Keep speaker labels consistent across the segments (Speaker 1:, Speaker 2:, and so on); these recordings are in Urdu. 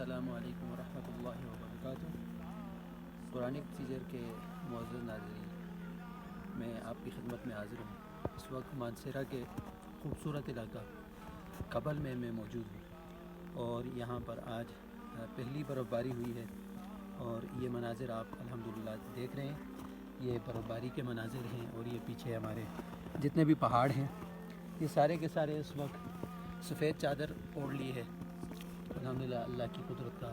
Speaker 1: السلام علیکم ورحمۃ اللہ وبرکاتہ۔ قرآنک سیجر کے معزز ناظرین، میں آپ کی خدمت میں حاضر ہوں۔ اس وقت مانسیرا کے خوبصورت علاقہ کبل میں موجود ہوں، اور یہاں پر آج پہلی برف باری ہوئی ہے، اور یہ مناظر آپ الحمدللہ دیکھ رہے ہیں۔ یہ برف باری کے مناظر ہیں، اور یہ پیچھے ہمارے جتنے بھی پہاڑ ہیں یہ سارے کے سارے اس وقت سفید چادر اوڑھ لی ہے۔ الحمدللہ اللہ کی قدرت کا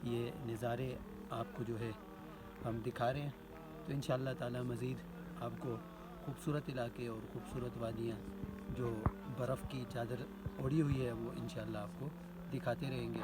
Speaker 1: یہ نظارے آپ کو جو ہے ہم دکھا رہے ہیں، تو انشاءاللہ تعالی مزید آپ کو خوبصورت علاقے اور خوبصورت وادیاں جو برف کی چادر اوڑھی ہوئی ہے وہ انشاءاللہ آپ کو دکھاتے رہیں گے۔